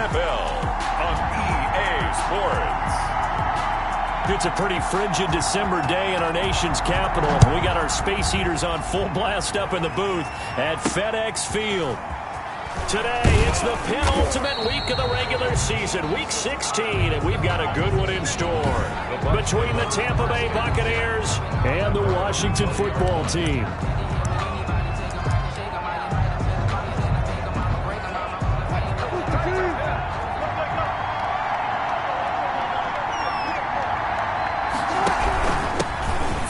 NFL on EA Sports. It's a pretty frigid December day in our nation's capital. We got our space heaters on full blast up in the booth at FedEx Field. Today, it's the penultimate week of the regular season, Week 16, and we've got a good one in store between the Tampa Bay Buccaneers and the Washington football team.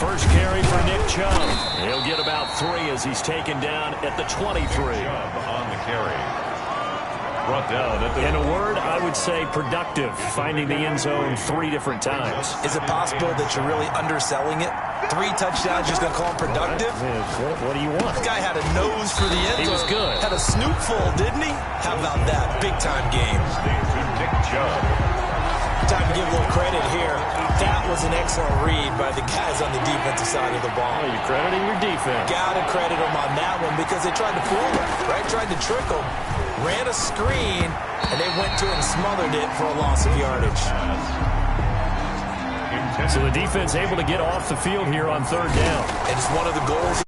First carry for Nick Chubb. He'll get about 3 as he's taken down at the 23. Chubb on the carry. Brought down at the... In a word, I would say productive, finding the end zone 3 different times. Is it possible that you're really underselling it? 3 touchdowns, just going to call him productive? What do you want? This guy had a nose for the end zone. He was good. Had a snootful, didn't he? How about that? Big-time game. Nick Chubb. Time to give a little credit here. That was an excellent read by the guys on the defensive side of the ball. Oh, you're crediting your defense. Got to credit them on that one because they tried to fool him, right? Tried to trick him. Ran a screen, and they went to it and smothered it for a loss of yardage. So the defense able to get off the field here on 3rd down. And it's one of the goals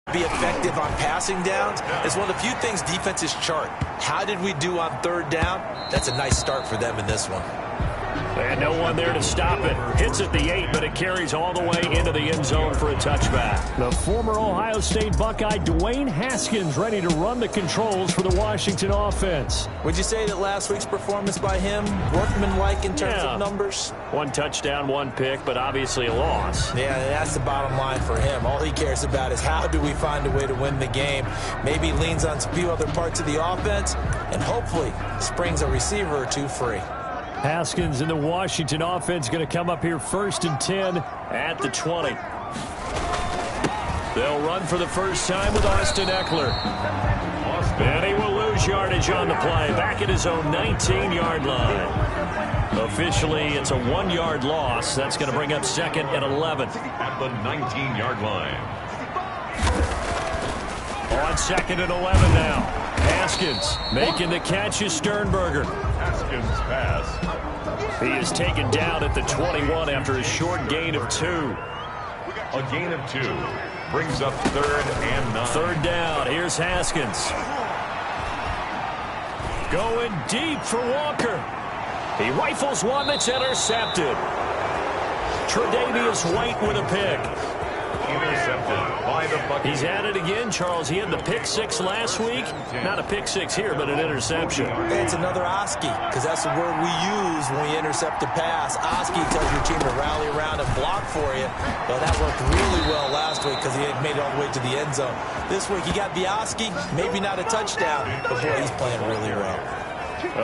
to be effective on passing downs. It's one of the few things defenses chart. How did we do on 3rd down? That's a nice start for them in this one. And no one there to stop it. Hits at the 8, but it carries all the way into the end zone for a touchback. The former Ohio State Buckeye, Dwayne Haskins, ready to run the controls for the Washington offense. Would you say that last week's performance by him, workmanlike in terms of numbers? 1 touchdown, 1 pick, but obviously a loss. Yeah, that's the bottom line for him. All he cares about is how do we find a way to win the game. Maybe leans on a few other parts of the offense, and hopefully springs a receiver or 2 free. Haskins in the Washington offense going to come up here 1st and 10 at the 20. They'll run for the first time with Austin Eckler. And he will lose yardage on the play. Back at his own 19-yard line. Officially, it's a 1-yard loss. That's going to bring up 2nd and 11. At the 19-yard line. On 2nd and 11 now. Haskins making the catch is Sternberger. Haskins pass. He is taken down at the 21 after a short gain of 2. A gain of 2 brings up 3rd and 9. 3rd down. Here's Haskins. Going deep for Walker. He rifles one that's intercepted. Tre'Davious White with a pick. Intercepted by the Buccaneers. He's at it again, Charles. He had the pick 6 last week. Not a pick 6 here, but an interception. It's another Oski, because that's the word we use when we intercept a pass. Oski tells your team to rally around and block for you. Well, that worked really well last week because he had made it all the way to the end zone. This week, he got the Oski, maybe not a touchdown, but boy, he's playing really well.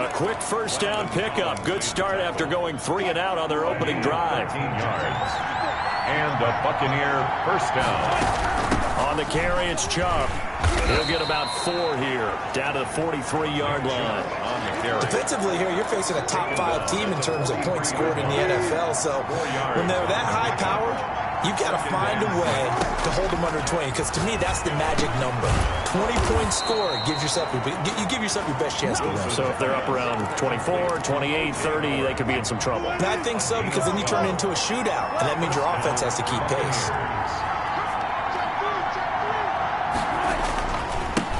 A quick 1st down pickup. Good start after going 3 and out on their opening drive. 15 yards. And a Buccaneer 1st down. On the carry, it's Chubb. He'll get about 4 here, down to the 43-yard line. On the carry. Defensively here, you're facing a top 5 team in terms of points scored in the NFL. So when they're that high-powered, you've got to find a way to hold them under 20. Because to me, that's the magic number. 20-point score gives yourself you give yourself your best chance to win. So if they're up around 24, 28, 30, they could be in some trouble. And I think so, because then you turn it into a shootout, and that means your offense has to keep pace.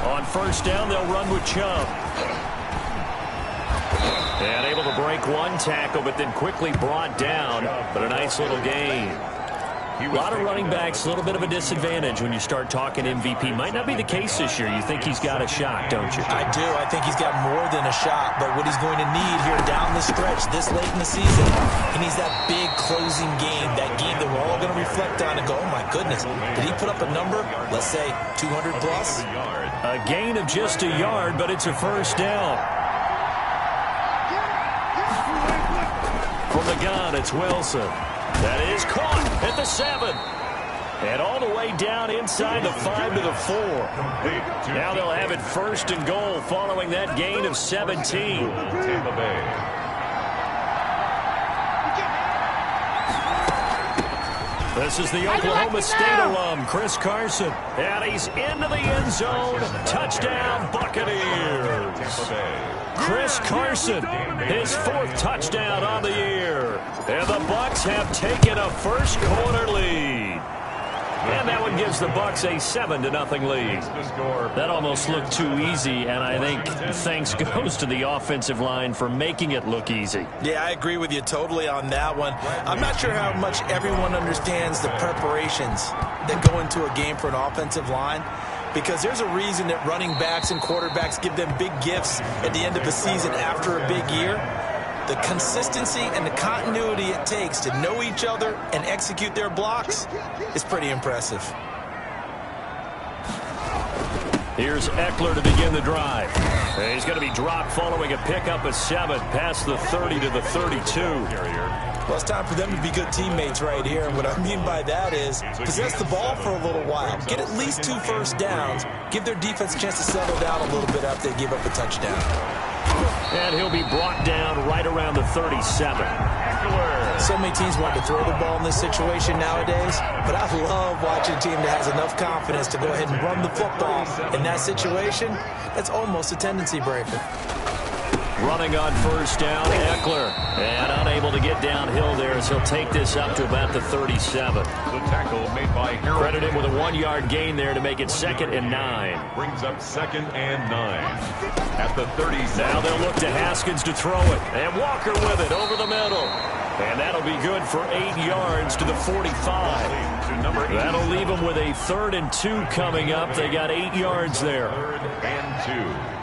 On 1st down, they'll run with Chubb. And able to break 1 tackle, but then quickly brought down. But a nice little gain. A lot of running backs, a little bit of a disadvantage when you start talking MVP. Might not be the case this year. You think he's got a shot, don't you? I do. I think he's got more than a shot. But what he's going to need here down the stretch this late in the season, he needs that big closing game, that game that we're all going to reflect on and go, oh, my goodness, did he put up a number, let's say 200 plus? A gain of just a yard, but it's a 1st down. From the gun, it's Wilson. That is caught at the 7. And all the way down inside the 5 to the 4. Now they'll have it 1st and goal following that gain of 17. Tampa Bay. This is the Oklahoma State alum, Chris Carson. And he's into the end zone. Touchdown, Buccaneers. Chris Carson, his 4th touchdown on the year. And the Bucs have taken a first quarter lead. And that one gives the Bucs a 7-0 lead. That almost looked too easy, and I think thanks goes to the offensive line for making it look easy. Yeah, I agree with you totally on that one. I'm not sure how much everyone understands the preparations that go into a game for an offensive line, because there's a reason that running backs and quarterbacks give them big gifts at the end of the season after a big year. The consistency and the continuity it takes to know each other and execute their blocks is pretty impressive. Here's Eckler to begin the drive. And he's going to be dropped following a pickup of 7 past the 30 to the 32. Well, it's time for them to be good teammates right here. And what I mean by that is possess the ball for a little while. Get at least 2 first downs. Give their defense a chance to settle down a little bit after they give up a touchdown. And he'll be brought down right around the 37. So many teams want to throw the ball in this situation nowadays, but I love watching a team that has enough confidence to go ahead and run the football. In that situation, that's almost a tendency breaker. Running on first down, Eckler. And unable to get downhill there as he'll take this up to about the 37. The tackle made by Harold. Credit him with a 1-yard gain there to make it 2nd and 9. Brings up 2nd and 9. At the 37. Now they'll look to Haskins to throw it. And Walker with it over the middle. And that'll be good for 8 yards to the 45. That'll leave them with a 3rd and 2 coming up. They got 8 yards there. 3rd and 2.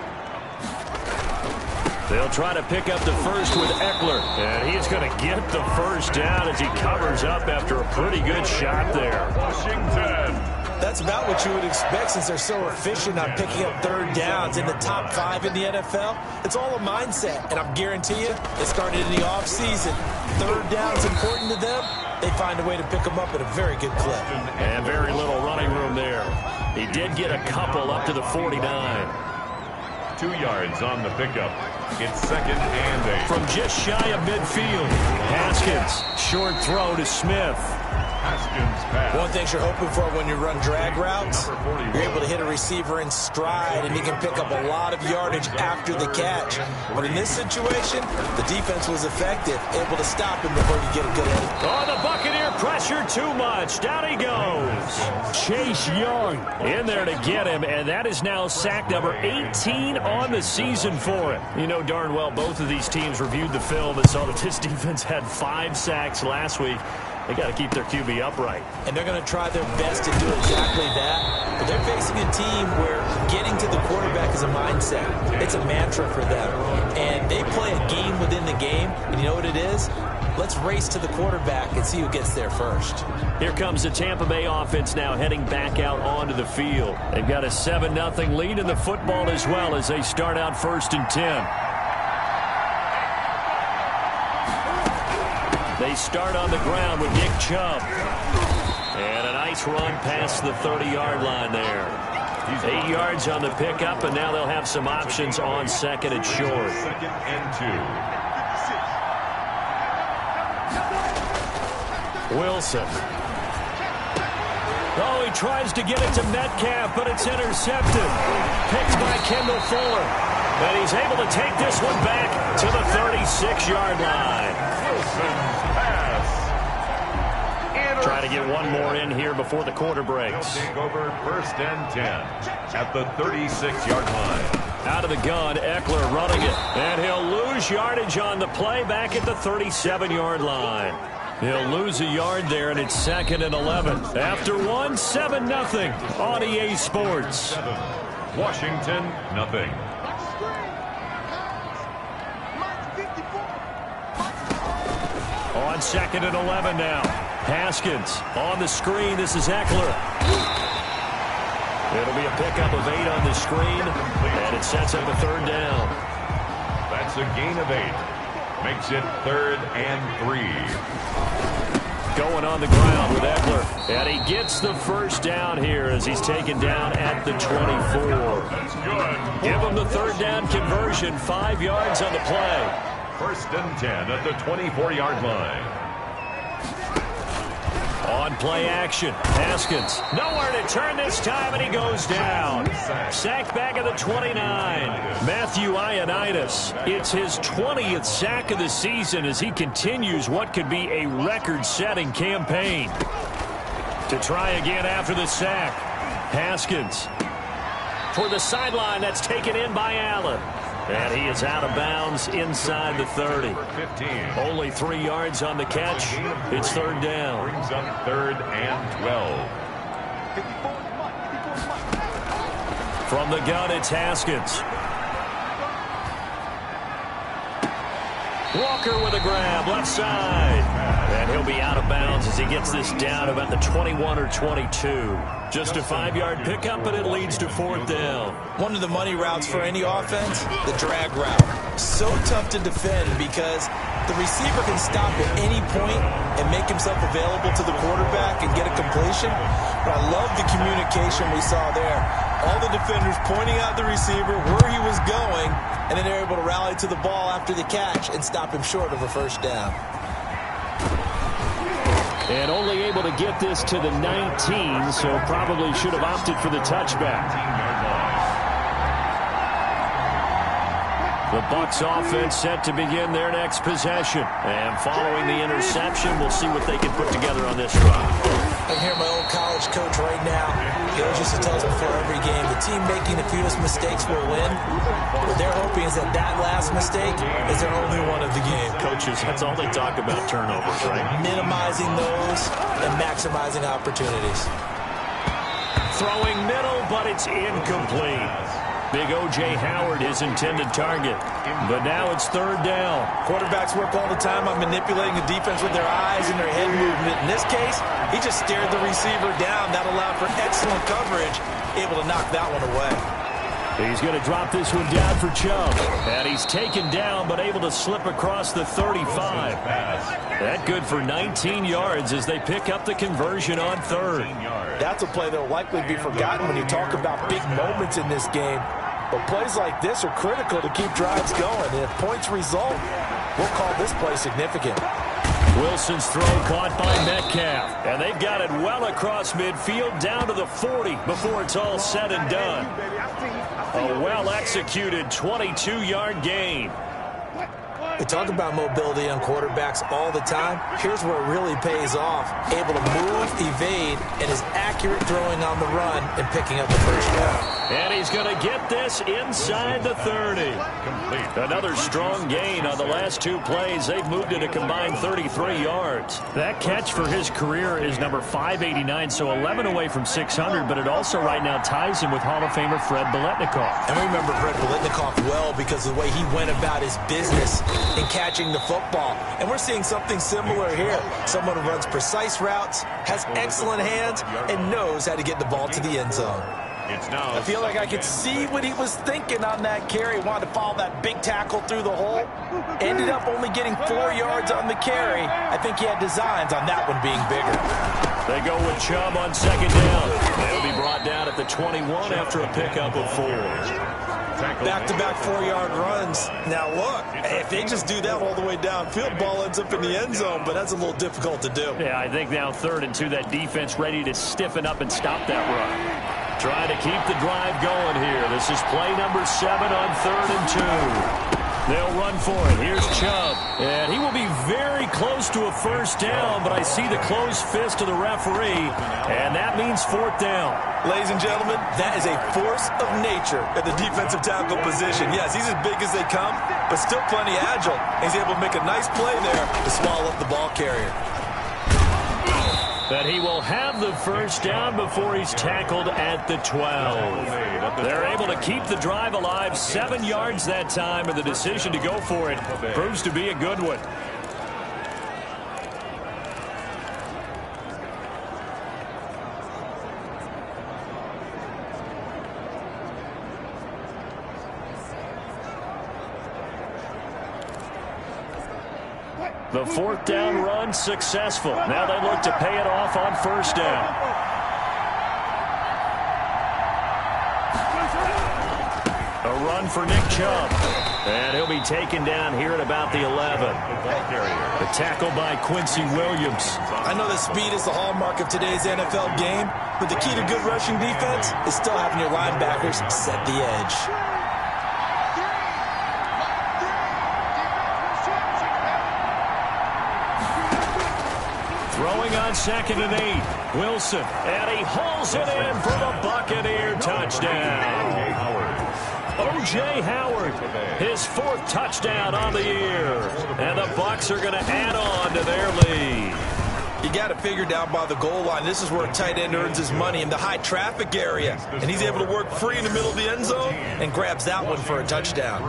They'll try to pick up the first with Eckler. And he's going to get the first down as he covers up after a pretty good shot there. Washington. That's about what you would expect since they're so efficient on picking up 3rd downs in the top 5 in the NFL. It's all a mindset, and I'm guarantee you it started in the offseason. 3rd down's important to them. They find a way to pick them up at a very good clip. And very little running room there. He did get a couple up to the 49. 2 yards on the pickup. It's 2nd and 8. From just shy of midfield, Haskins, short throw to Smith. Haskins pass. One thing you're hoping for when you run drag routes, you're able to hit a receiver in stride, and he can pick up a lot of yardage after the catch. But in this situation, the defense was effective, able to stop him before you get a good hit. Oh, the Buccaneer pressure too much. Down he goes. Chase Young in there to get him, and that is now sack number 18 on the season for him. You know darn well both of these teams reviewed the film and saw that this defense had 5 sacks last week. They got to keep their QB upright. And they're going to try their best to do exactly that. But they're facing a team where getting to the quarterback is a mindset. It's a mantra for them. And they play a game within the game. And you know what it is? Let's race to the quarterback and see who gets there first. Here comes the Tampa Bay offense now heading back out onto the field. They've got a 7-0 lead in the football as well as they start out 1st and 10. They start on the ground with Nick Chubb. And a nice run past the 30-yard line there. 8 yards on the pickup, and now they'll have some options on 2nd and short. 2nd and 2. Wilson. Oh, he tries to get it to Metcalf, but it's intercepted. Picked by Kendall Fuller. And he's able to take this one back to the 36-yard line. Wilson's pass. Try to get one more in here before the quarter breaks. They'll take over 1st and 10 at the 36-yard line. Out of the gun, Eckler running it. And he'll lose yardage on the play back at the 37-yard line. He'll lose a yard there, and it's 2nd and 11. After one, 7-0 on EA Sports. Washington, nothing. On 2nd and 11 now. Haskins on the screen. This is Eckler. It'll be a pickup of 8 on the screen, and it sets up a 3rd down. That's a gain of 8. Makes it 3rd and 3. Going on the ground with Eckler. And he gets the first down here as he's taken down at the 24. That's good. Give him the 3rd down conversion. 5 yards on the play. 1st and 10 at the 24-yard line. On play action, Haskins. Nowhere to turn this time, and he goes down. Sacked back at the 29. Matthew Ioannidis. It's his 20th sack of the season as he continues what could be a record-setting campaign. To try again after the sack. Haskins. For the sideline, that's taken in by Allen. And he is out of bounds inside the 30. Only 3 yards on the catch. It's third down. Brings up 3rd and 12. From the gun, it's Haskins. Walker with a grab, left side. And he'll be out of bounds as he gets this down about the 21 or 22. Just a 5-yard pickup, but it leads to 4th down. One of the money routes for any offense, the drag route. So tough to defend because the receiver can stop at any point and make himself available to the quarterback and get a completion. But I love the communication we saw there. All the defenders pointing out the receiver, where he was going, and then they're able to rally to the ball after the catch and stop him short of a first down. And only able to get this to the 19, so probably should have opted for the touchback. The Bucs offense set to begin their next possession. And following the interception, we'll see what they can put together on this drive. I can hear my old college coach right now. He always used to tell us before every game, the team making the fewest mistakes will win. What they're hoping is that that last mistake is their only one of the game. Coaches, that's all they talk about, turnovers, right? Minimizing those and maximizing opportunities. Throwing middle, but it's incomplete. Big O.J. Howard, his intended target. But now it's third down. Quarterbacks work all the time on manipulating the defense with their eyes and their head movement. In this case, he just stared the receiver down. That allowed for excellent coverage, able to knock that one away. He's going to drop this one down for Chubb. And he's taken down, but able to slip across the 35. That good for 19 yards as they pick up the conversion on third. That's a play that will likely be forgotten when you talk about big moments in this game. But plays like this are critical to keep drives going. And if points result, we'll call this play significant. Wilson's throw caught by Metcalf. And they've got it well across midfield down to the 40 before it's all said and done. A well-executed 22-yard gain. We talk about mobility on quarterbacks all the time. Here's where it really pays off. Able to move, evade, and is accurate throwing on the run and picking up the first down. And he's going to get this inside the 30. Another strong gain on the last 2 plays. They've moved it a combined 33 yards. That catch for his career is number 589, so 11 away from 600, but it also right now ties him with Hall of Famer Fred Biletnikoff. And we remember Fred Biletnikoff well because of the way he went about his business in catching the football. And we're seeing something similar here. Someone who runs precise routes, has excellent hands, and knows how to get the ball to the end zone. I feel like I could see what he was thinking on that carry. Wanted to follow that big tackle through the hole. Ended up only getting 4 yards on the carry. I think he had designs on that one being bigger. They go with Chubb on second down. They'll be brought down at the 21 after a pickup of 4. Back-to-back 4-yard runs. Now look, if they just do that all the way downfield, ball ends up in the end zone, but that's a little difficult to do. Yeah, I think now 3rd and 2, that defense ready to stiffen up and stop that run. Trying to keep the drive going here. This is play number 7 on 3rd and 2. They'll run for it. Here's Chubb. And he will be very close to a first down, but I see the closed fist of the referee, and that means 4th down. Ladies and gentlemen, that is a force of nature at the defensive tackle position. Yes, he's as big as they come, but still plenty agile. He's able to make a nice play there to swallow up the ball carrier. That he will have the first down before he's tackled at the 12. They're able to keep the drive alive, 7 yards that time, and the decision to go for it proves to be a good one. The 4th down run successful. Now they look to pay it off on first down. A run for Nick Chubb. And he'll be taken down here at about the 11. The tackle by Quincy Williams. I know that speed is the hallmark of today's NFL game, but the key to good rushing defense is still having your linebackers set the edge. Throwing on 2nd and 8. Wilson, and he hauls it in for the Buccaneer touchdown. O.J. Howard, his 4th touchdown on the year. And the Bucs are going to add on to their lead. You got to figure down by the goal line. This is where a tight end earns his money, in the high traffic area. And he's able to work free in the middle of the end zone and grabs that one for a touchdown.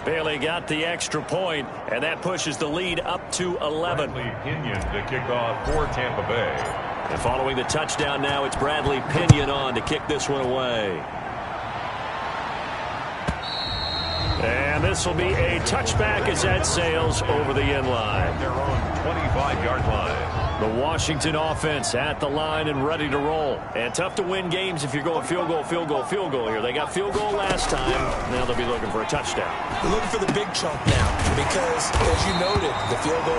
Bailey got the extra point, and that pushes the lead up to 11. Pinion to kick off for Tampa Bay. And following the touchdown now, it's Bradley Pinion on to kick this one away. And this will be a touchback as that sails over the end line. They're on 25-yard line. The Washington offense at the line and ready to roll. And tough to win games if you're going field goal, field goal, field goal here. They got field goal last time. Now they'll be looking for a touchdown. They're looking for the big chunk now because, as you noted, the field goal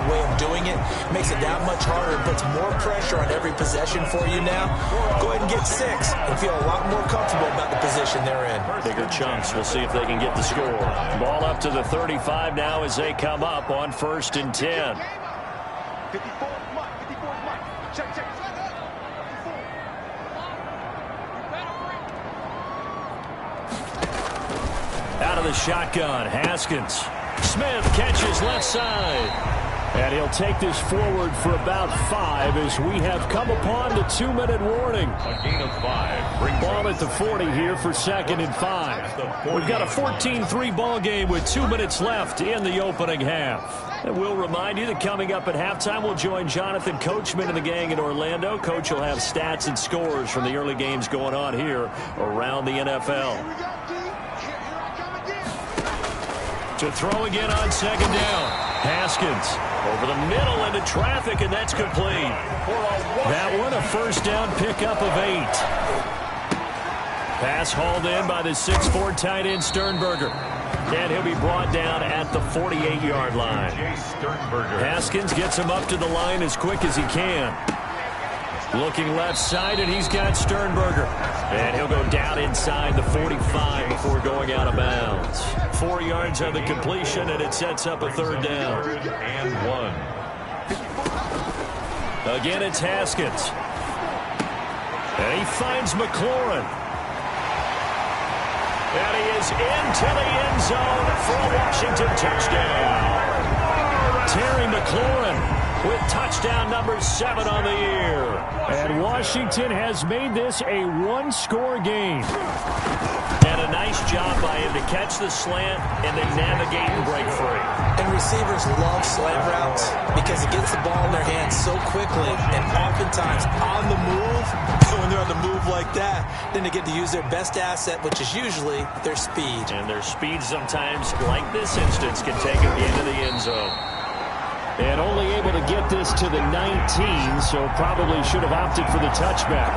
way of doing it makes it that much harder and puts more pressure on every possession for you now. Go ahead and get 6 and feel a lot more comfortable about the position they're in. Bigger chunks. We'll see if they can get the score. Ball up to the 35 now as they come up on 1st and 10. 54 Mike. Check. Out of the shotgun, Haskins. Smith catches left side. And he'll take this forward for about 5 as we have come upon the 2-minute warning. A gain of 5. Ball at the 40 here for 2nd and 5. We've got a 14-3 ball game with 2 minutes left in the opening half. And we'll remind you that coming up at halftime, we'll join Jonathan Coachman and the gang in Orlando. Coach will have stats and scores from the early games going on here around the NFL. To throw again on 2nd down. Haskins over the middle into traffic, and that's complete. That one a 1st down pickup of 8. Pass hauled in by the 6'4" tight end Sternberger. And he'll be brought down at the 48-yard line. Haskins gets him up to the line as quick as he can. Looking left side, and he's got Sternberger. And he'll go down inside the 45 before going out of bounds. 4 yards on the completion, and it sets up a 3rd down. 3rd and 1. Again, it's Haskins. And he finds McLaurin. And he is into the end zone for a Washington touchdown. Terry McLaurin with touchdown number 7 on the year. And Washington has made this a 1-score game. And a nice job by him to catch the slant and then navigate and break free. And receivers love slant routes because it gets the ball in their hands so quickly and oftentimes on the move. So when they're on the move like that, then they get to use their best asset, which is usually their speed. And their speed sometimes, like this instance, can take them into the end zone. And only able to get this to the 19, so probably should have opted for the touchback.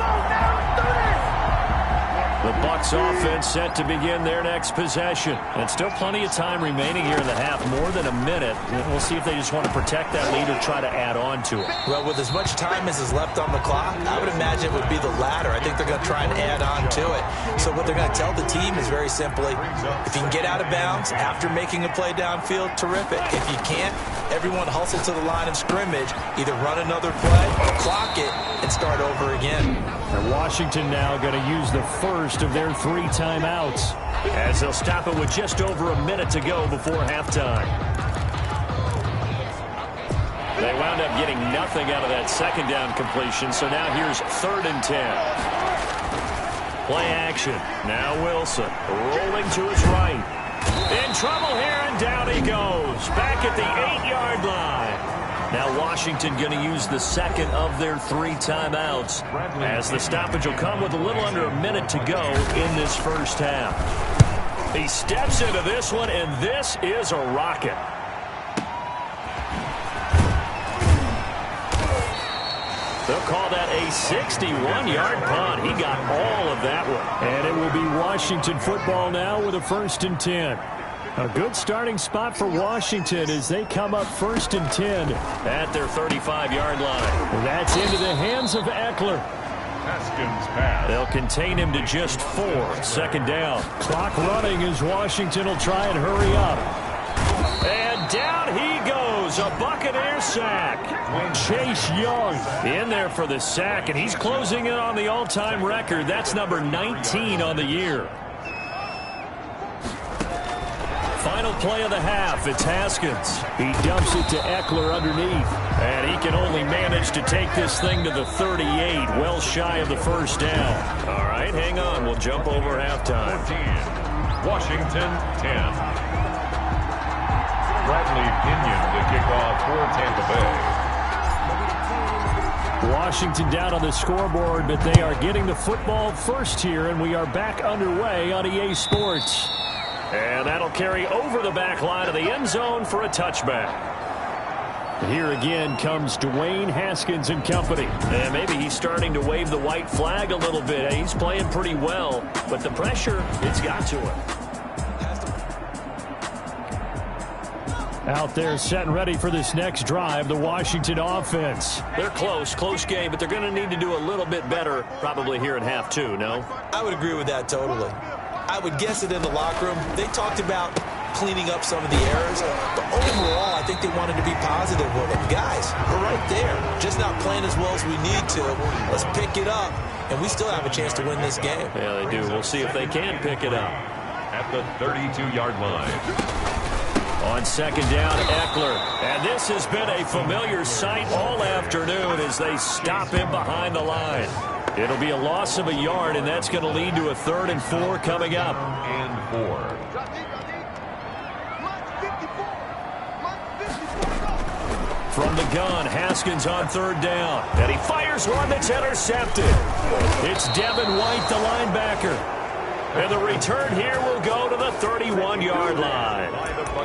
The Bucs offense set to begin their next possession. And still plenty of time remaining here in the half, more than a minute. We'll see if they just want to protect that lead or try to add on to it. Well, with as much time as is left on the clock, I would imagine it would be the latter. I think they're going to try and add on to it. So what they're going to tell the team is very simply, if you can get out of bounds after making a play downfield, terrific. If you can't, everyone hustle to the line of scrimmage, either run another play, clock it, and start over again. And Washington now going to use the first of their 3 timeouts as they'll stop it with just over a minute to go before halftime. They wound up getting nothing out of that 2nd down completion, so now here's 3rd and 10. Play action. Now Wilson rolling to his right. In trouble here, and down he goes. Back at the 8-yard line. Now Washington going to use the 2nd of their 3 timeouts as the stoppage will come with a little under a minute to go in this first half. He steps into this one, and this is a rocket. They'll call that a 61-yard punt. He got all of that one. And it will be Washington football now with a 1st and 10. A good starting spot for Washington as they come up 1st and 10. At their 35-yard line. That's into the hands of Eckler. Haskins pass. They'll contain him to just 4. 2nd down. Clock running as Washington will try and hurry up. And down he goes. A Buccaneer sack. Chase Young In there for the sack, and he's closing in on the all-time record. That's number 19 on the year. Final play of the half. It's Haskins. He dumps it to Eckler underneath. And he can only manage to take this thing to the 38, well shy of the 1st down. All right, hang on. We'll jump over halftime. 14. Washington 10. Bradley Pinion to kick off for Tampa Bay. Washington down on the scoreboard, but they are getting the football first here, and we are back underway on EA Sports. And that'll carry over the back line of the end zone for a touchback. Here again comes Dwayne Haskins and company. And maybe he's starting to wave the white flag a little bit. He's playing pretty well, but the pressure, it's got to him. Out there set and ready for this next drive, the Washington offense. They're close game, but they're going to need to do a little bit better probably here in half 2, no? I would agree with that totally. I would guess that in the locker room, they talked about cleaning up some of the errors, but overall, I think they wanted to be positive with them. Guys, we're right there, just not playing as well as we need to. Let's pick it up, and we still have a chance to win this game. Yeah, they do. We'll see if they can pick it up. At the 32-yard line. On 2nd down, Eckler. And this has been a familiar sight all afternoon as they stop him behind the line. It'll be a loss of a yard, and that's going to lead to a 3rd and 4 coming up. And 4. From the gun, Haskins on 3rd down. And he fires one that's intercepted. It's Devin White, the linebacker. And the return here will go to the 31-yard line.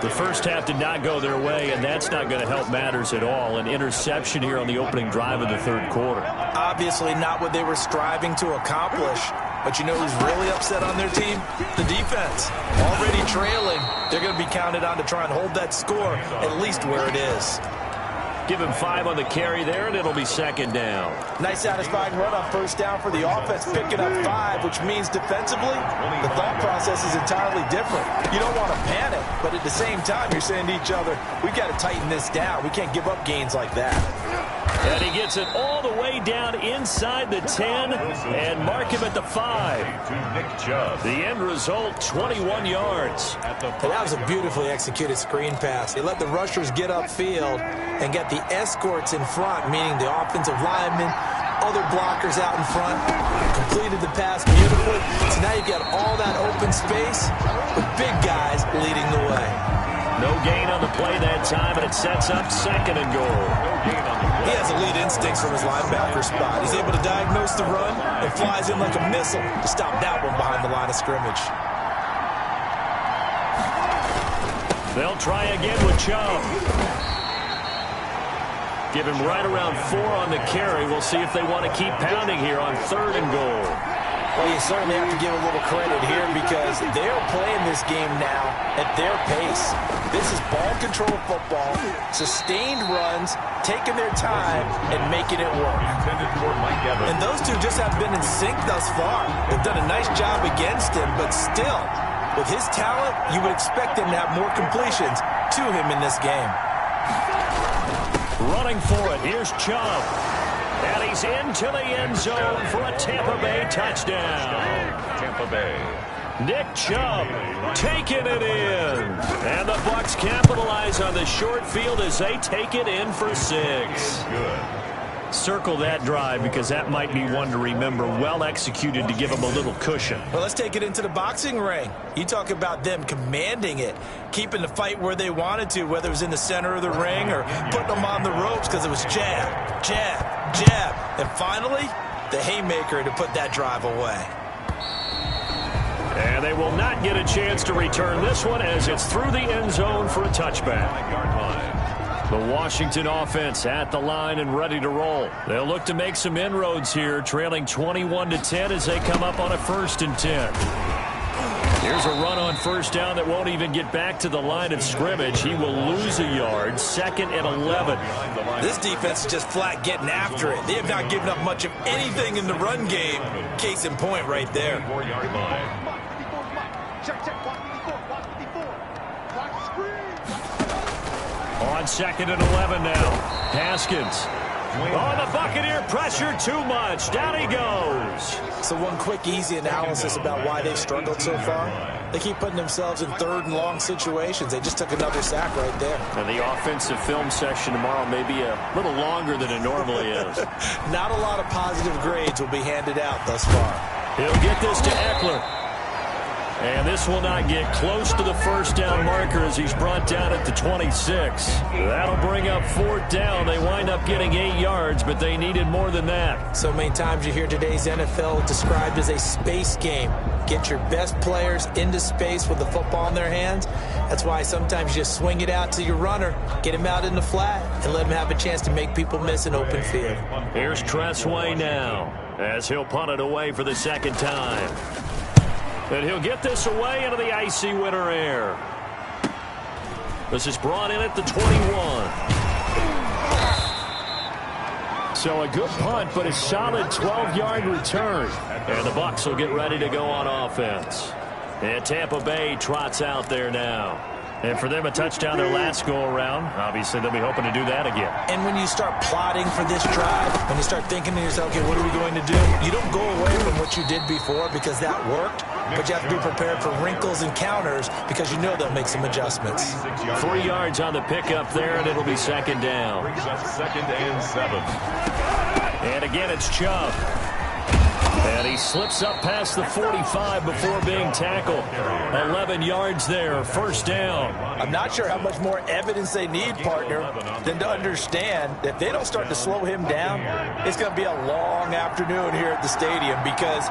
The first half did not go their way, and that's not going to help matters at all. An interception here on the opening drive of the 3rd quarter. Obviously not what they were striving to accomplish. But you know who's really upset on their team? The defense. Already trailing. They're going to be counted on to try and hold that score at least where it is. Give him 5 on the carry there, and it'll be 2nd down. Nice satisfying run on 1st down for the offense, picking up 5, which means defensively, the thought process is entirely different. You don't want to panic, but at the same time, you're saying to each other, we've got to tighten this down. We can't give up gains like that. And he gets it all the way down inside the 10 and mark him at the 5. To Nick Chubb. The end result, 21 yards. And that was a beautifully executed screen pass. He let the rushers get upfield and get the escorts in front, meaning the offensive linemen, other blockers out in front, completed the pass beautifully. So now you've got all that open space with big guys leading the way. No gain on the play that time, and it sets up 2nd and goal. He has elite instincts from his linebacker spot. He's able to diagnose the run and flies in like a missile to stop that one behind the line of scrimmage. They'll try again with Chubb. Give him right around 4 on the carry. We'll see if they want to keep pounding here on 3rd and goal. Well, you certainly have to give a little credit here because they're playing this game now at their pace. This is ball control football, sustained runs, taking their time, and making it work. And those two just have been in sync thus far. They've done a nice job against him, but still, with his talent, you would expect him to have more completions to him in this game. Running for it, here's Chubb. And he's into the end zone for a Tampa Bay touchdown. Tampa Bay. Nick Chubb taking it in. And the Bucs capitalize on the short field as they take it in for 6. Good. Circle that drive because that might be one to remember. Well executed to give them a little cushion. Well, let's take it into the boxing ring. You talk about them commanding it, keeping the fight where they wanted to, whether it was in the center of the ring or putting them on the ropes because it was jab, jab, jab. And finally, the haymaker to put that drive away. And they will not get a chance to return this one as it's through the end zone for a touchback. 5-yard line. The Washington offense at the line and ready to roll. They'll look to make some inroads here, trailing 21-10 as they come up on a 1st and 10. Here's a run on 1st down that won't even get back to the line of scrimmage. He will lose a yard, 2nd and 11. This defense is just flat getting after it. They have not given up much of anything in the run game. Case in point right there. On 2nd and 11 now. Haskins. Oh, the Buccaneer pressure too much. Down he goes. So one quick, easy analysis about why they've struggled so far. They keep putting themselves in 3rd and long situations. They just took another sack right there. And the offensive film session tomorrow may be a little longer than it normally is. Not a lot of positive grades will be handed out thus far. He'll get this to Eckler. And this will not get close to the 1st down marker as he's brought down at the 26. That'll bring up 4th down. They wind up getting 8 yards, but they needed more than that. So many times you hear today's NFL described as a space game. Get your best players into space with the football in their hands. That's why sometimes you just swing it out to your runner, get him out in the flat, and let him have a chance to make people miss an open field. Here's Tressway now as he'll punt it away for the 2nd time. And he'll get this away into the icy winter air. This is brought in at the 21. So a good punt, but a solid 12-yard return. And the Bucs will get ready to go on offense. And Tampa Bay trots out there now. And for them, a touchdown their last go-around. Obviously, they'll be hoping to do that again. And when you start plotting for this drive, when you start thinking to yourself, okay, what are we going to do? You don't go away from what you did before because that worked, but you have to be prepared for wrinkles and counters because you know they'll make some adjustments. 3 yards on the pickup there, and it'll be 2nd down. Brings up 2nd and 7. And again, it's Chubb. And he slips up past the 45 before being tackled. 11 yards there, 1st down. I'm not sure how much more evidence they need, partner, than to understand that if they don't start to slow him down, it's going to be a long afternoon here at the stadium because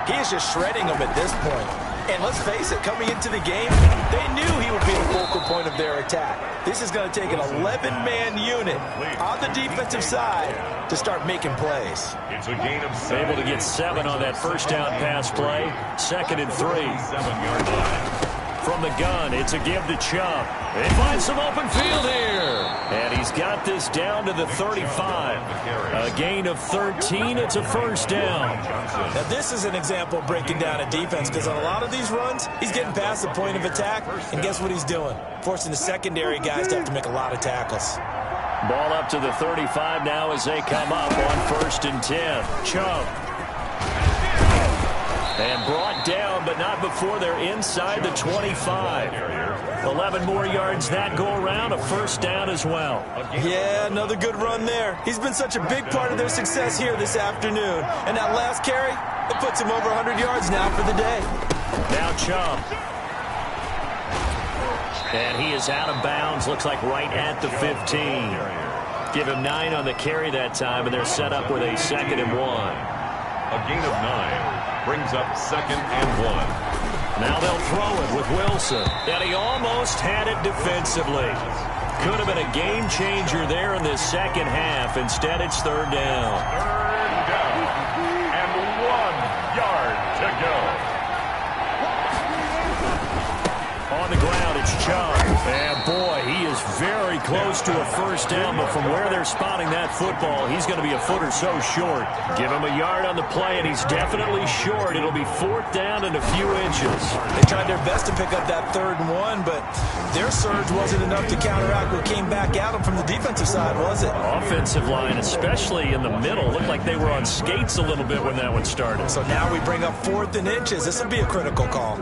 he is just shredding them at this point. And let's face it, coming into the game, they knew he would be the focal point of their attack. This is going to take an 11-man unit on the defensive side to start making plays. It's a gain of 7. Able to get 7 on that 1st down pass play. 2nd and 3. 7-yard line. From the gun, it's a give to Chubb. They find some open field here. And he's got this down to the 35. A gain of 13. It's a 1st down. Now, this is an example of breaking down a defense because on a lot of these runs, he's getting past the point of attack. And guess what he's doing? Forcing the secondary guys to have to make a lot of tackles. Ball up to the 35 now as they come up on 1st and 10. Chubb. And brought down, but not before they're inside the 25. 11 more yards that go around, a 1st down as well. Yeah, another good run there. He's been such a big part of their success here this afternoon. And that last carry, it puts him over 100 yards now for the day. Now Chubb. And he is out of bounds, looks like right at the 15. Give him 9 on the carry that time, and they're set up with a 2nd and 1. A gain of 9. Brings up 2nd and 1. Now they'll throw it with Wilson. And he almost had it defensively. Could have been a game changer there in the 2nd half. Instead, it's 3rd down. 3rd down. And 1 yard to go. On the ground, it's Chubb. And boy, he is very close to a 1st down, but from where they're spotting that football, he's going to be a foot or so short. Give him a yard on the play, and he's definitely short. It'll be 4th down and a few inches. They tried their best to pick up that 3rd and 1, but their surge wasn't enough to counteract what came back at them from the defensive side, was it? Offensive line, especially in the middle, looked like they were on skates a little bit when that one started. So now we bring up 4th and inches. This will be a critical call.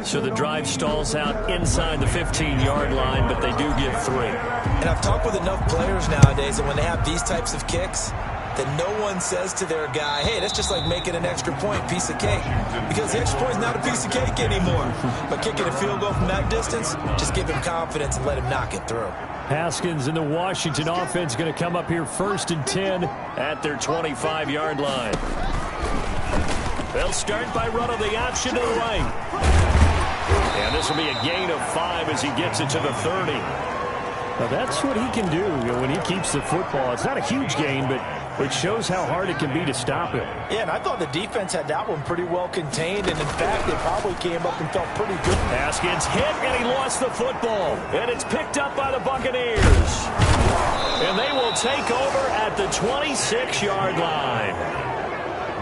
So the drive stalls out inside the 15-yard line, but they do get 3. And I've talked with enough players nowadays, and when they have these types of kicks, that no one says to their guy, hey, that's just like making an extra point, piece of cake. Because the extra point is not a piece of cake anymore. But kicking a field goal from that distance, just give him confidence and let him knock it through. Haskins and the Washington offense going to come up here 1st and 10 at their 25-yard line. They'll start by running the option to the right. And this will be a gain of 5 as he gets it to the 30. Now that's what he can do when he keeps the football. It's not a huge gain, but it shows how hard it can be to stop him. Yeah, and I thought the defense had that one pretty well contained, and in fact, they probably came up and felt pretty good. Haskins hit, and he lost the football. And it's picked up by the Buccaneers. And they will take over at the 26-yard line.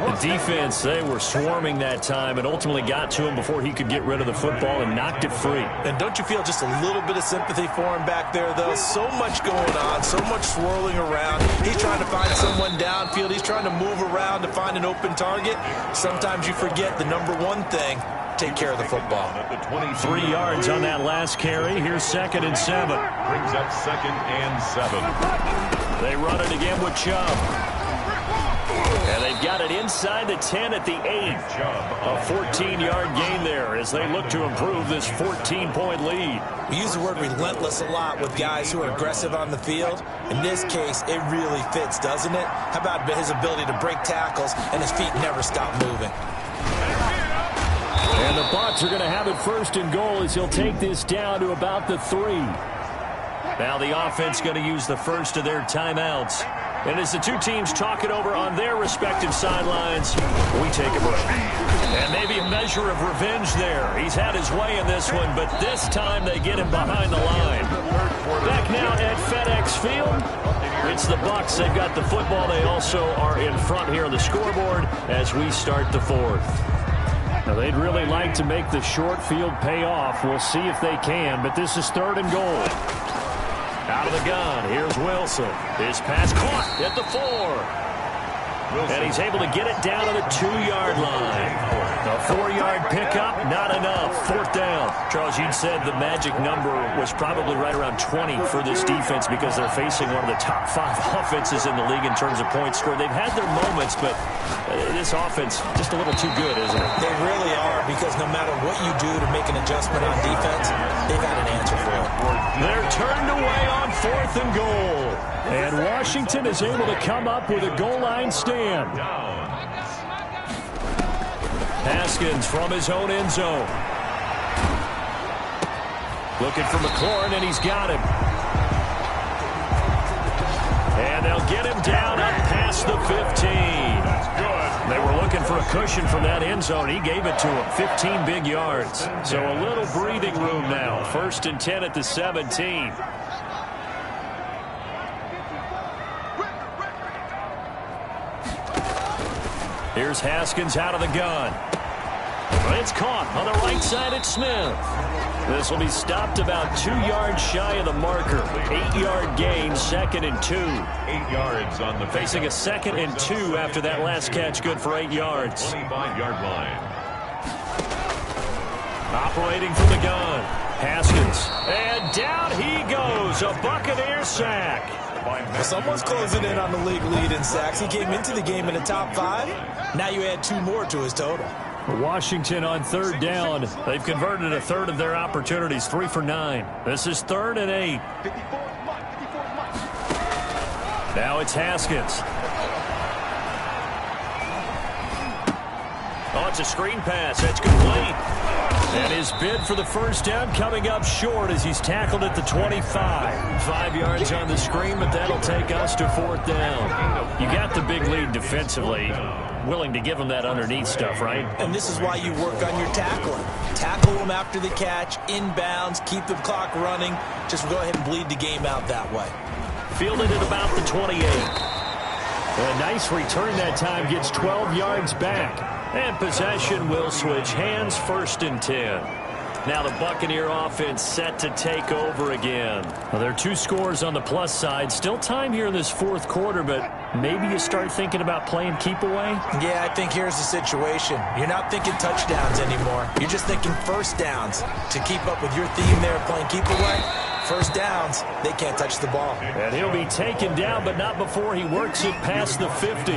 The defense, they were swarming that time and ultimately got to him before he could get rid of the football and knocked it free. And don't you feel just a little bit of sympathy for him back there, though? So much going on, so much swirling around. He's trying to find someone downfield. He's trying to move around to find an open target. Sometimes you forget the number one thing, take care of the football. 3 yards on that last carry. Here's 2nd and 7. Brings up 2nd and 7. They run it again with Chubb. And they've got it inside the 10 at the 8. A 14-yard gain there as they look to improve this 14-point lead. We use the word relentless a lot with guys who are aggressive on the field. In this case, it really fits, doesn't it? How about his ability to break tackles and his feet never stop moving? And the Bucs are going to have it 1st and goal as he'll take this down to about the 3. Now the offense going to use the first of their timeouts. And as the two teams talk it over on their respective sidelines, we take a break. And maybe a measure of revenge there. He's had his way in this one, but this time they get him behind the line. Back now at FedEx Field. It's the Bucs. They've got the football. They also are in front here on the scoreboard as we start the 4th. Now they'd really like to make the short field pay off. We'll see if they can, but this is 3rd and goal. Out of the gun, here's Wilson. His pass caught at the 4. And he's able to get it down to the 2-yard line. A 4-yard pickup, not enough. 4th down. Charles, you'd said the magic number was probably right around 20 for this defense because they're facing one of the top 5 offenses in the league in terms of points scored. They've had their moments, but this offense just a little too good, isn't it? They really are, because no matter what you do to make an adjustment on defense, they've got an answer for it. They're turned away on 4th and goal. And Washington is able to come up with a goal line stand. Haskins from his own end zone. Looking for McLaurin, and he's got him. And they'll get him down up past the 15. They were looking for a cushion from that end zone. He gave it to him. 15 big yards. So a little breathing room now. 1st and 10 at the 17. Here's Haskins out of the gun. It's caught on the right side at Smith. This will be stopped about 2 yards shy of the marker. 8-yard gain, 2nd and 2. 8 yards on the facing a 2nd and 2 after that last catch, good for 8 yards. 25-yard line. Operating from the gun, Haskins. And down he goes, a Buccaneer sack. Well, someone's closing in on the league lead in sacks. He came into the game in the top 5. Now you add 2 more to his total. Washington on 3rd down. They've converted a third of their opportunities, 3 for 9. This is 3rd and 8. Now it's Haskins. Oh, it's a screen pass. That's complete. And his bid for the 1st down coming up short as he's tackled at the 25. 5 yards on the screen, but that'll take us to 4th down. You got the big lead defensively. Willing to give him that underneath stuff, right? And this is why you work on your tackling. Tackle them after the catch, inbounds, keep the clock running. Just go ahead and bleed the game out that way. Fielded at about the 28. A nice return that time, gets 12 yards back. And possession will switch hands, 1st and 10. Now the Buccaneer offense set to take over again. Well, there are 2 scores on the plus side. Still time here in this 4th quarter, but maybe you start thinking about playing keep away? Yeah, I think here's the situation. You're not thinking touchdowns anymore. You're just thinking 1st downs. To keep up with your theme there of playing keep away, 1st downs, they can't touch the ball. And he'll be taken down, but not before he works it past the 50.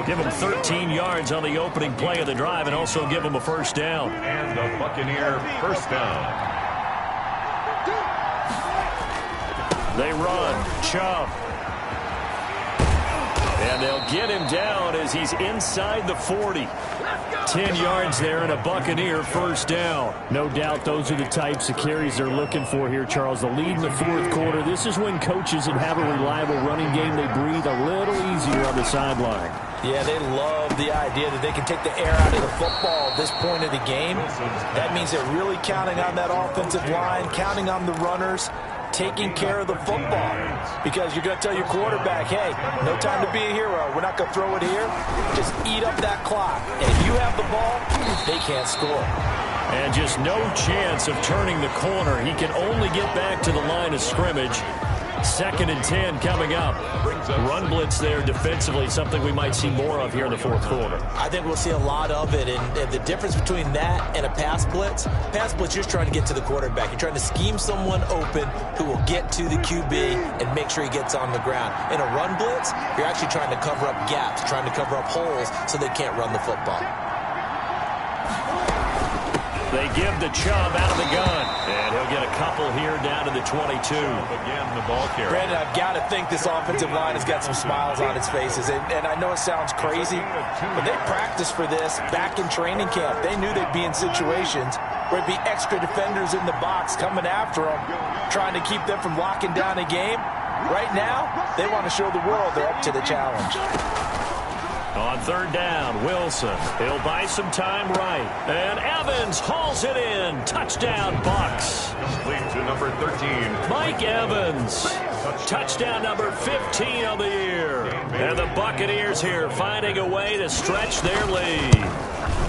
Give him 13 yards on the opening play of the drive and also give him a 1st down. And the Buccaneer 1st down. They run. Chubb. And they'll get him down as he's inside the 40. 10 yards there and a Buccaneer first down. No doubt those are the types of carries they're looking for here, Charles. The lead in the fourth quarter. This is when coaches that have a reliable running game, they breathe a little easier on the sideline. Yeah, they love the idea that they can take the air out of the football at this point of the game. That means they're really counting on that offensive line, counting on the runners, taking care of the football. Because you're going to tell your quarterback, hey, no time to be a hero. We're not going to throw it here. Just eat up that clock. And if you have the ball, they can't score. And just no chance of turning the corner. He can only get back to the line of scrimmage. 2nd and 10 coming up. Run blitz there defensively, something we might see more of here in the fourth quarter. I think we'll see a lot of it, and the difference between that and a pass blitz, you're just trying to get to the quarterback. You're trying to scheme someone open who will get to the QB and make sure he gets on the ground. In a run blitz, you're actually trying to cover up gaps, trying to cover up holes so they can't run the football. They give the Chubb out of the gun, and he'll get a couple here down to the 22. Again, the ball carrier. Brandon, I've got to think this offensive line has got some smiles on its faces, and I know it sounds crazy, but they practiced for this back in training camp. They knew they'd be in situations where it'd be extra defenders in the box coming after them, trying to keep them from locking down a game. Right now, they want to show the world they're up to the challenge. On 3rd down, Wilson. He'll buy some time right. And Evans hauls it in. Touchdown, Bucs. Complete to number 13. Mike Evans. Touchdown number 15 of the year. And the Buccaneers here finding a way to stretch their lead.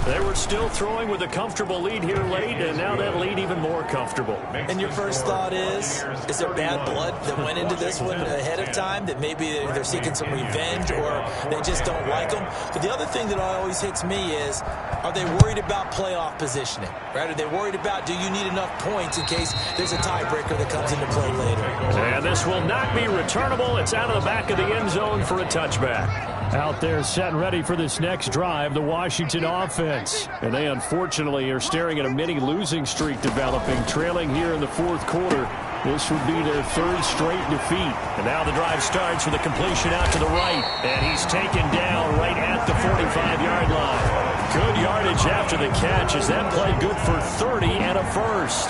They were still throwing with a comfortable lead here late, and now that lead even more comfortable. And your first thought is there bad blood that went into this one ahead of time, that maybe they're seeking some revenge or they just don't like them? But the other thing that always hits me is, are they worried about playoff positioning? Right? Are they worried about, do you need enough points in case there's a tiebreaker that comes into play later? And this will not be returnable. It's out of the back of the end zone for a touchback. Out there set and ready for this next drive, the Washington offense. And they unfortunately are staring at a mini losing streak developing, trailing here in the fourth quarter. This would be their 3rd straight defeat. And now the drive starts with a completion out to the right. And he's taken down right at the 45-yard line. Good yardage after the catch as that play good for 30 and a first.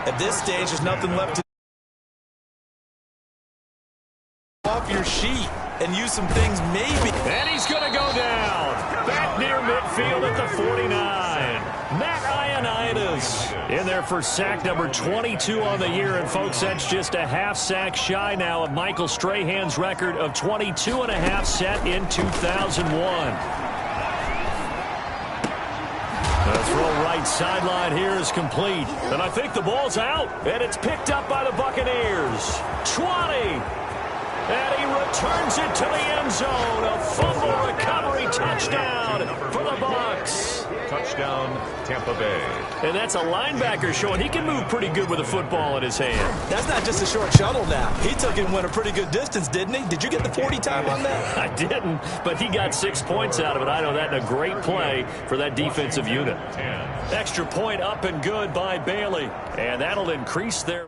At this stage, there's nothing left to off your sheet and use some things maybe. And he's going to go down. Back near midfield at the 49. Matt Ioannidis in there for sack number 22 on the year. And, folks, that's just a half sack shy now of Michael Strahan's record of 22 and a half set in 2001. The throw right sideline here is complete. And I think the ball's out. And it's picked up by the Buccaneers. 20. And he returns it to the end zone. A fumble recovery touchdown for the Bucs. Touchdown, Tampa Bay. And that's a linebacker showing he can move pretty good with a football in his hand. That's not just a short shuttle now. He took it and went a pretty good distance, didn't he? Did you get the 40 time on that? I didn't, but he got 6 points out of it. I know that in a great play for that defensive unit. Extra point up and good by Bailey. And that'll increase their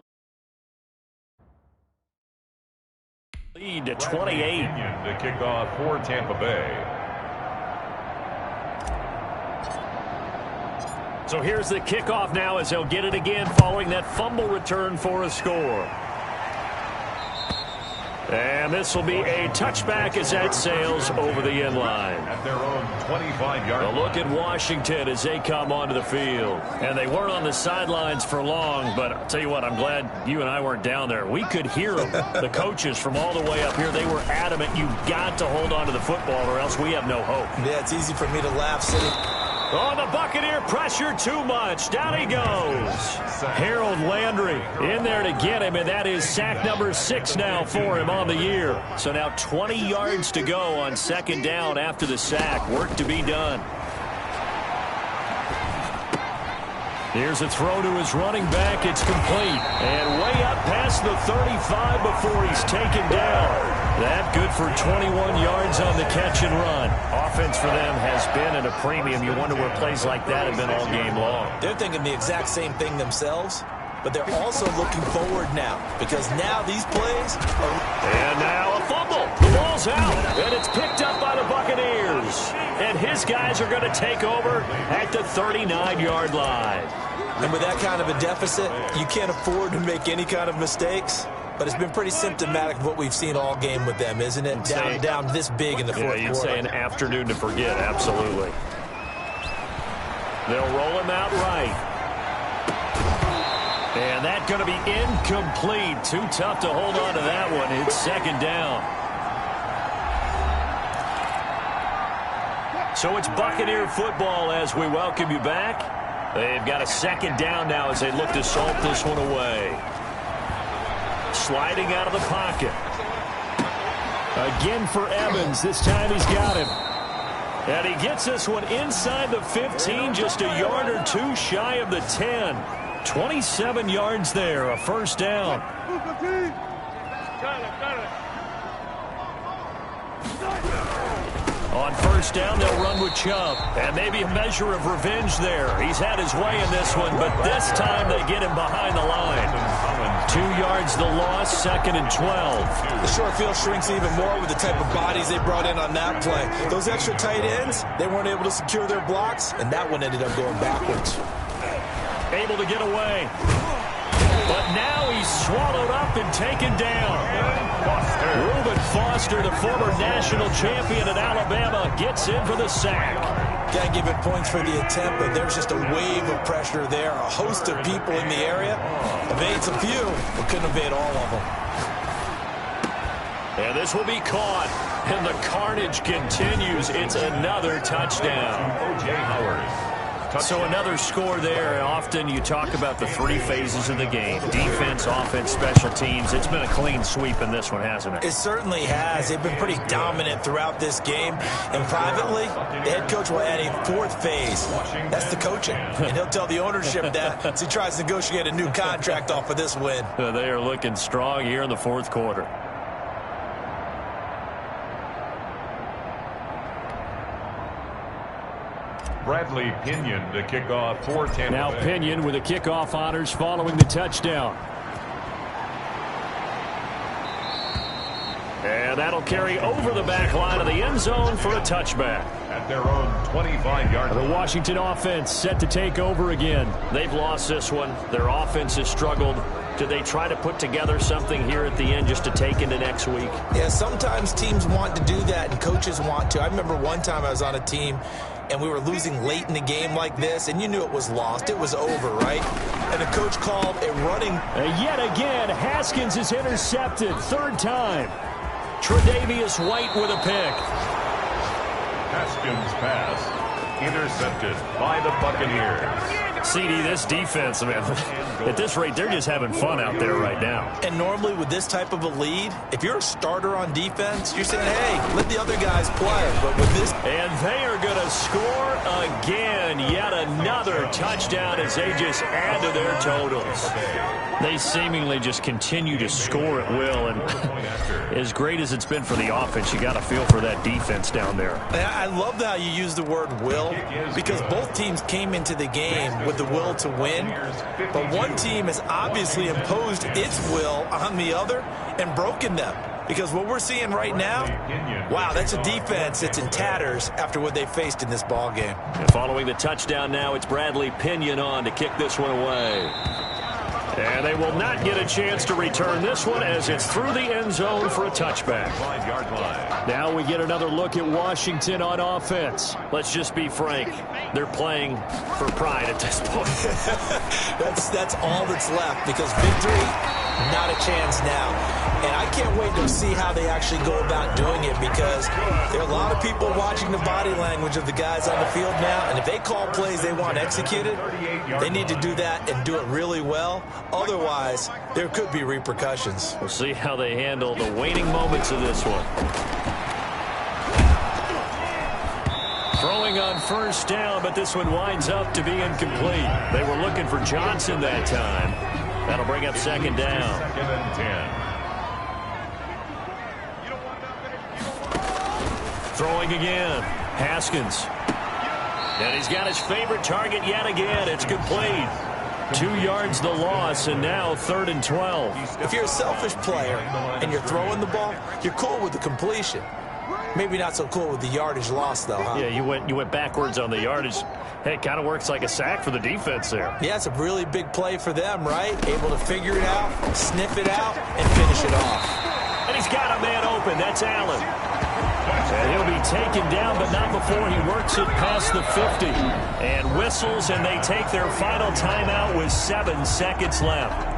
lead to 28. To kick off for Tampa Bay. So here's the kickoff now as they'll get it again following that fumble return for a score. And this will be a touchback as that sails over the end line. At their own 25-yard line. A look at Washington as they come onto the field. And they weren't on the sidelines for long, but I'll tell you what, I'm glad you and I weren't down there. We could hear them. The coaches from all the way up here, they were adamant, you've got to hold on to the football or else we have no hope. Yeah, it's easy for me to laugh sitting. Oh, the Buccaneer pressure too much. Down he goes. Harold Landry in there to get him, and that is sack number 6 now for him on the year. So now 20 yards to go on 2nd down after the sack. Work to be done. Here's a throw to his running back. It's complete. And way up past the 35 before he's taken down. That good for 21 yards on the catch and run. Offense for them has been at a premium. You wonder where plays like that have been all game long. They're thinking the exact same thing themselves, but they're also looking forward now because now these plays are... And now a fumble. The ball's out, and it's picked up by the Buccaneers. goes. And his guys are going to take over at the 39-yard line. And with that kind of a deficit, you can't afford to make any kind of mistakes. But it's been pretty symptomatic of what we've seen all game with them, isn't it? Down this big in the fourth quarter. You'd say an afternoon to forget, absolutely. They'll roll him out right. And that's going to be incomplete. Too tough to hold on to that one. It's second down. So it's Buccaneer football as we welcome you back. They've got a second down now as they look to salt this one away. Sliding out of the pocket. Again for Evans. This time he's got him. And he gets this one inside the 15, just a yard or two shy of the 10. 27 yards there, a first down. On first down, they'll run with Chubb. And maybe a measure of revenge there. He's had his way in this one, but this time they get him behind the line. 2 yards the loss, second and 12. The short field shrinks even more with the type of bodies they brought in on that play. Those extra tight ends, they weren't able to secure their blocks, and that one ended up going backwards. Able to get away. But now he's swallowed up and taken down. Reuben Foster, the former national champion at Alabama, gets in for the sack. Can't give it points for the attempt, but there's just a wave of pressure there. A host of people in the area. Evades a few, but couldn't evade all of them. And this will be caught. And the carnage continues. It's another touchdown. O.J. Howard. So another score there. Often you talk about the three phases of the game. Defense, offense, special teams. It's been a clean sweep in this one, hasn't it? It certainly has. They've been pretty dominant throughout this game. And privately, the head coach will add a fourth phase. That's the coaching. And he'll tell the ownership that as he tries to negotiate a new contract off of this win. They are looking strong here in the fourth quarter. Bradley Pinion to kick off for Tampa Now Bay. Pinion with the kickoff honors following the touchdown. And that'll carry over the back line of the end zone for a touchback. At their own 25-yard line. The Washington offense set to take over again. They've lost this one. Their offense has struggled. Do they try to put together something here at the end just to take into next week? Yeah, sometimes teams want to do that and coaches want to. I remember one time I was on a team and we were losing late in the game like this, and you knew it was lost. It was over, right? And the coach called a running. Yet again, Haskins is intercepted. Third time. Tre'Davious White with a pick. Haskins' pass intercepted by the Buccaneers. CD, this defense, man, at this rate, they're just having fun out there right now. And normally with this type of a lead, if you're a starter on defense, you're saying, hey, let the other guys play. But with this. And they are going to score again. Yet another touchdown as they just add to their totals. They seemingly just continue to score at will. And as great as it's been for the offense, you got to feel for that defense down there. I love how you use the word will, because both teams came into the game with the will to win. But one team has obviously imposed its will on the other and broken them. Because what we're seeing right now, wow, that's a defense that's in tatters after what they faced in this ball game. And following the touchdown now, it's Bradley Pinion on to kick this one away. And they will not get a chance to return this one as it's through the end zone for a touchback. 5-yard line. Now we get another look at Washington on offense. Let's just be frank. They're playing for pride at this point. That's all that's left, because victory, not a chance now. And I can't wait to see how they actually go about doing it, because there are a lot of people watching the body language of the guys on the field now. And if they call plays they want executed, they need to do that and do it really well. Otherwise, there could be repercussions. We'll see how they handle the waning moments of this one. Throwing on first down, but this one winds up to be incomplete. They were looking for Johnson that time. That'll bring up second down. Second and 10. Throwing again. Haskins. And he's got his favorite target yet again. It's complete. 2 yards the loss, and now 3rd and 12. If you're a selfish player and you're throwing the ball, you're cool with the completion. Maybe not so cool with the yardage loss, though, huh? Yeah, you went backwards on the yardage. Hey, it kind of works like a sack for the defense there. Yeah, it's a really big play for them, right? Able to figure it out, sniff it out, and finish it off. And he's got a man open. That's Allen. And he'll be taken down, but not before he works it past the 50. And whistles, and they take their final timeout with 7 seconds left.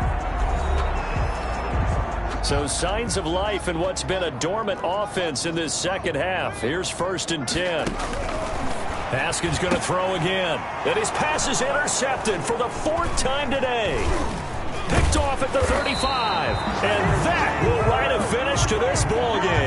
So signs of life in what's been a dormant offense in this second half. Here's 1st and 10. Haskins going to throw again. And his pass is intercepted for the 4th time today. Picked off at the 35. And that will write a finish to this ball game.